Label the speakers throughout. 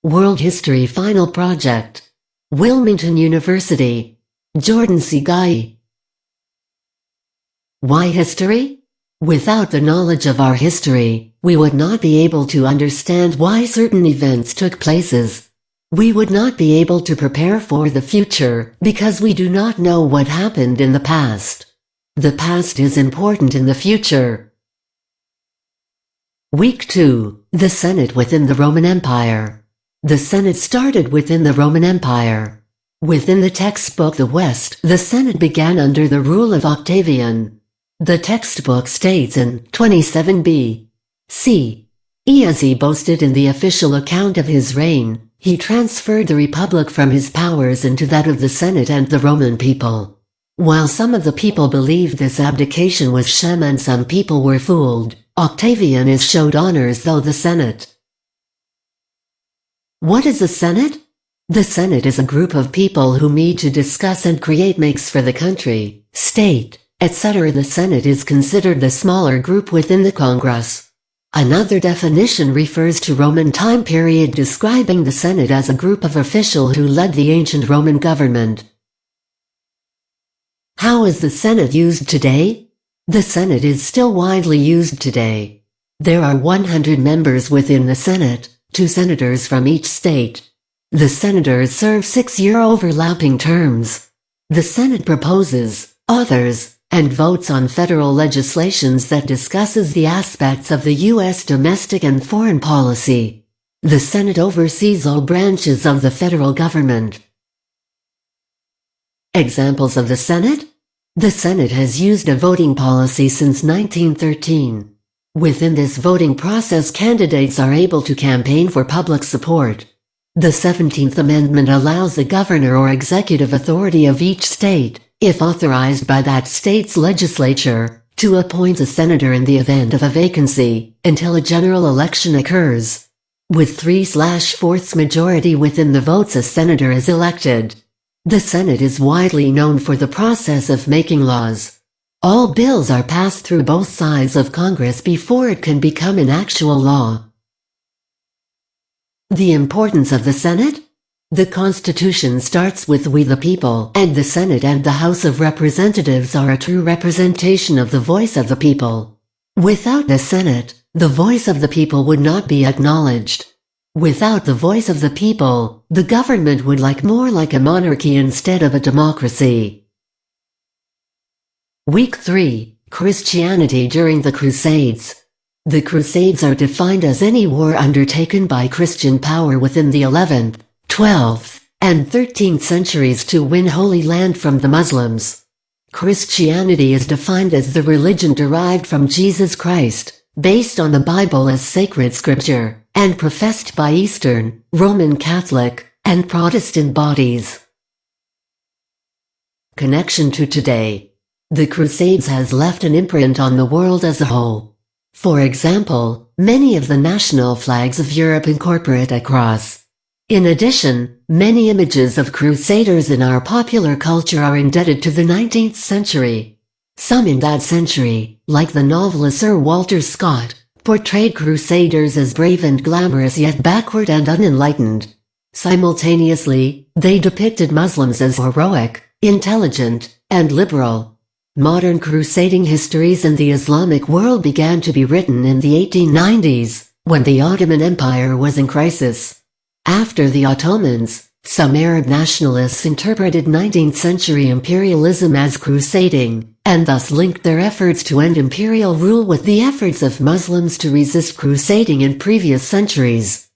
Speaker 1: World History Final Project. Wilmington University. Jordan C. Guy. Why history? Without the knowledge of our history, we would not be able to understand why certain events took places. We would not be able to prepare for the future, because we do not know what happened in the past. The past is important in the future. Week 2. The Senate within the Roman Empire. The Senate started within the Roman Empire. Within the textbook The West, the Senate began under the rule of Octavian. The textbook states in 27b. C. E. As he boasted in the official account of his reign, he transferred the republic from his powers into that of the Senate and the Roman people. While some of the people believed this abdication was sham and some people were fooled, Octavian is showed honors though the Senate. What is the Senate? The Senate is a group of people who meet to discuss and create makes for the country, state, etc. The Senate is considered the smaller group within the Congress. Another definition refers to Roman time period describing the Senate as a group of officials who led the ancient Roman government. How is the Senate used today? The Senate is still widely used today. There are 100 members within the Senate, 2 senators from each state. The senators serve 6-year overlapping terms. The Senate proposes, authors, and votes on federal legislations that discusses the aspects of the U.S. domestic and foreign policy. The Senate oversees all branches of the federal government. Examples of the Senate? The Senate has used a voting policy since 1913. Within this voting process, candidates are able to campaign for public support. The 17th Amendment allows the governor or executive authority of each state, if authorized by that state's legislature, to appoint a senator in the event of a vacancy, until a general election occurs. With 3/4 majority within the votes, a senator is elected. The Senate is widely known for the process of making laws. All bills are passed through both sides of Congress before it can become an actual law. The importance of the Senate? The Constitution starts with "we the people," and the Senate and the House of Representatives are a true representation of the voice of the people. Without the Senate, the voice of the people would not be acknowledged. Without the voice of the people, the government would look more like a monarchy instead of a democracy. Week 3. Christianity during the Crusades. The Crusades are defined as any war undertaken by Christian power within the 11th, 12th, and 13th centuries to win Holy Land from the Muslims. Christianity is defined as the religion derived from Jesus Christ, based on the Bible as sacred scripture, and professed by Eastern, Roman Catholic, and Protestant bodies. Connection to today. The Crusades has left an imprint on the world as a whole. For example, many of the national flags of Europe incorporate a cross. In addition, many images of crusaders in our popular culture are indebted to the 19th century. Some in that century, like the novelist Sir Walter Scott, portrayed crusaders as brave and glamorous yet backward and unenlightened. Simultaneously, they depicted Muslims as heroic, intelligent, and liberal. Modern crusading histories in the Islamic world began to be written in the 1890s, when the Ottoman Empire was in crisis. After the Ottomans, some Arab nationalists interpreted 19th century imperialism as crusading, and thus linked their efforts to end imperial rule with the efforts of Muslims to resist crusading in previous centuries.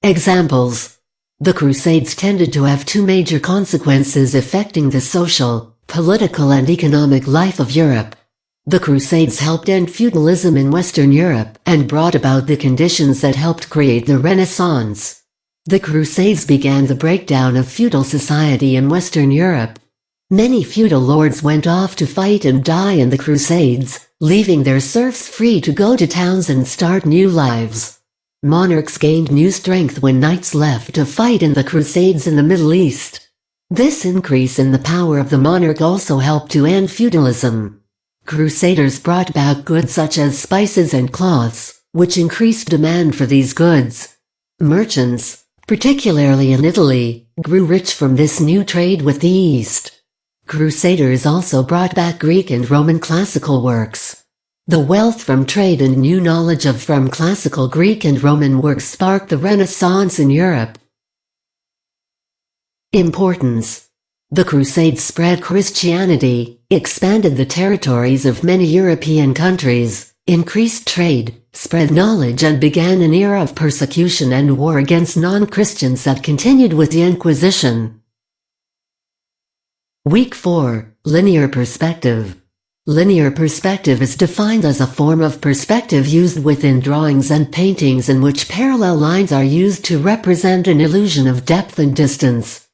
Speaker 1: Examples. The Crusades tended to have 2 major consequences affecting the social, political and economic life of Europe. The Crusades helped end feudalism in Western Europe and brought about the conditions that helped create the Renaissance. The Crusades began the breakdown of feudal society in Western Europe. Many feudal lords went off to fight and die in the Crusades, leaving their serfs free to go to towns and start new lives. Monarchs gained new strength when knights left to fight in the Crusades in the Middle East. This increase in the power of the monarch also helped to end feudalism. Crusaders brought back goods such as spices and cloths, which increased demand for these goods. Merchants, particularly in Italy, grew rich from this new trade with the East. Crusaders also brought back Greek and Roman classical works. The wealth from trade and new knowledge from classical Greek and Roman works sparked the Renaissance in Europe. Importance. The Crusades spread Christianity, expanded the territories of many European countries, increased trade, spread knowledge, and began an era of persecution and war against non-Christians that continued with the Inquisition. Week 4. Linear perspective. Linear perspective is defined as a form of perspective used within drawings and paintings in which parallel lines are used to represent an illusion of depth and distance.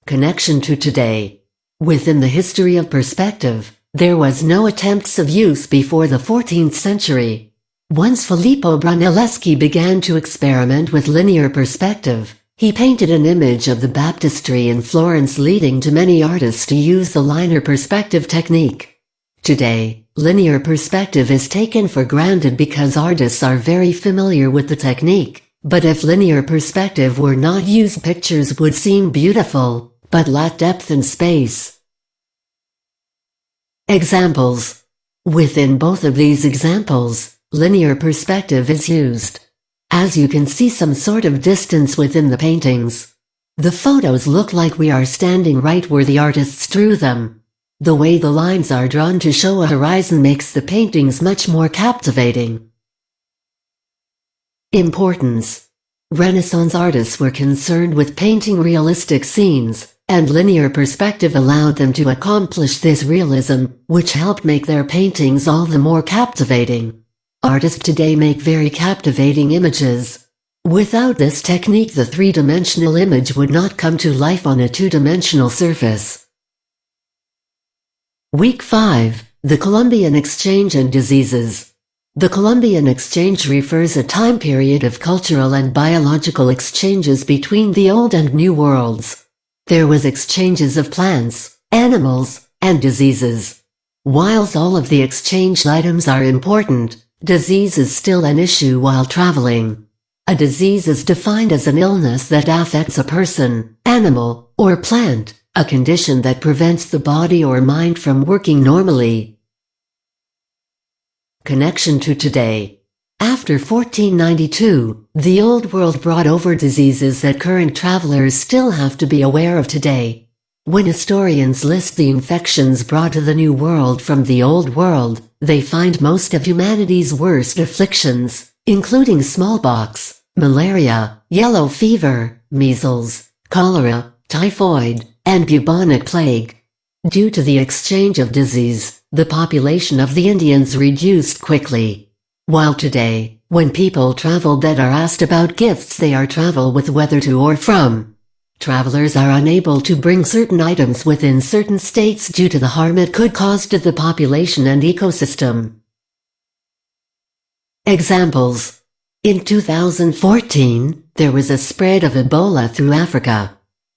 Speaker 1: Connection to today. Within the history of perspective, there was no attempts of use before the 14th century. Once Filippo Brunelleschi began to experiment with linear perspective, he painted an image of the baptistry in Florence, leading to many artists to use the linear perspective technique. Today, linear perspective is taken for granted because artists are very familiar with the technique, but if linear perspective were not used, pictures would seem beautiful, but lack depth and space. Examples. Within both of these examples, linear perspective is used. As you can see some sort of distance within the paintings. The photos look like we are standing right where the artists drew them. The way the lines are drawn to show a horizon makes the paintings much more captivating. Importance. Renaissance artists were concerned with painting realistic scenes, and linear perspective allowed them to accomplish this realism, which helped make their paintings all the more captivating. Artists today make very captivating images. Without this technique, the three-dimensional image would not come to life on a two-dimensional surface. Week 5. The Columbian Exchange and Diseases. The Columbian Exchange refers a time period of cultural and biological exchanges between the Old and New Worlds. There was exchanges of plants, animals, and diseases. Whilst all of the exchanged items are important, disease is still an issue while traveling. A disease is defined as an illness that affects a person, animal, or plant, a condition that prevents the body or mind from working normally. Connection to today. After 1492, the Old World brought over diseases that current travelers still have to be aware of today. When historians list the infections brought to the New World from the Old World, they find most of humanity's worst afflictions, including smallpox, malaria, yellow fever, measles, cholera, typhoid, and bubonic plague. Due to the exchange of disease, the population of the Indians reduced quickly. While today, when people travel that are asked about gifts they are travel with whether to or from. Travelers are unable to bring certain items within certain states due to the harm it could cause to the population and ecosystem. Examples. In 2014, there was a spread of Ebola through Africa.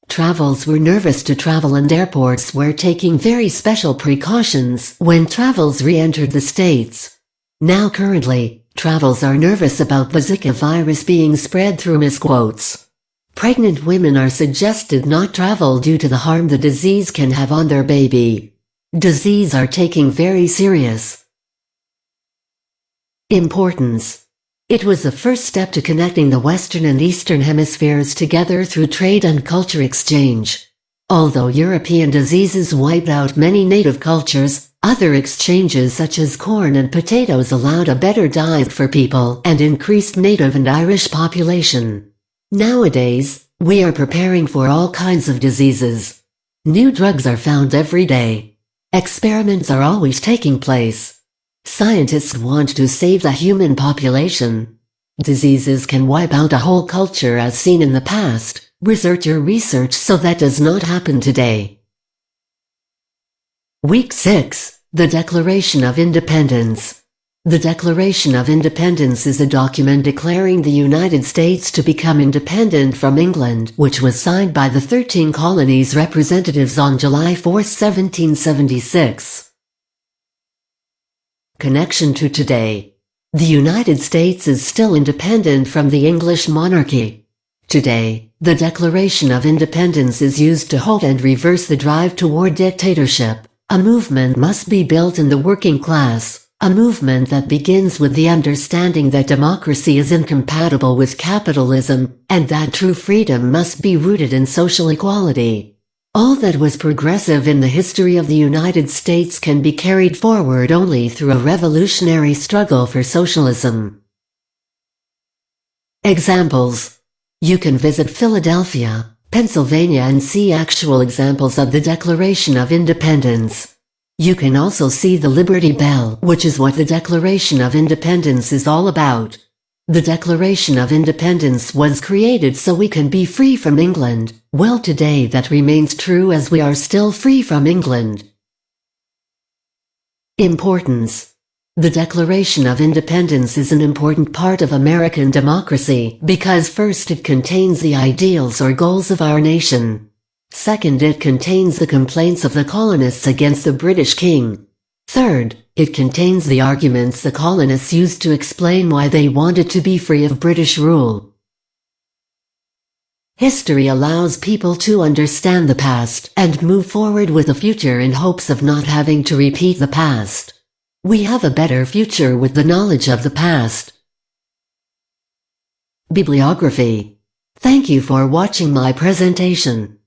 Speaker 1: Travels were nervous to travel and airports were taking very special precautions when travels re-entered the states. Now currently, travels are nervous about the Zika virus being spread through misquotes. Pregnant women are suggested not travel due to the harm the disease can have on their baby. Disease are taking very serious. Importance. It was the first step to connecting the Western and Eastern hemispheres together through trade and culture exchange. Although European diseases wiped out many native cultures, other exchanges such as corn and potatoes allowed a better diet for people and increased native and Irish population. Nowadays, we are preparing for all kinds of diseases. New drugs are found every day. Experiments are always taking place. Scientists want to save the human population. Diseases can wipe out a whole culture as seen in the past. Research your research so that does not happen today. Week 6. The Declaration of Independence. The Declaration of Independence is a document declaring the United States to become independent from England, which was signed by the 13 colonies' representatives on July 4, 1776. Connection to today. The United States is still independent from the English monarchy. Today, the Declaration of Independence is used to halt and reverse the drive toward dictatorship. A movement must be built in the working class, a movement that begins with the understanding that democracy is incompatible with capitalism, and that true freedom must be rooted in social equality. All that was progressive in the history of the United States can be carried forward only through a revolutionary struggle for socialism. Examples. You can visit Philadelphia, Pennsylvania and see actual examples of the Declaration of Independence. You can also see the Liberty Bell, which is what the Declaration of Independence is all about. The Declaration of Independence was created so we can be free from England. Well, today that remains true as we are still free from England. Importance. The Declaration of Independence is an important part of American democracy because first it contains the ideals or goals of our nation. Second, it contains the complaints of the colonists against the British king. Third, it contains the arguments the colonists used to explain why they wanted to be free of British rule. History allows people to understand the past and move forward with the future in hopes of not having to repeat the past. We have a better future with the knowledge of the past. Bibliography. Thank you for watching my presentation.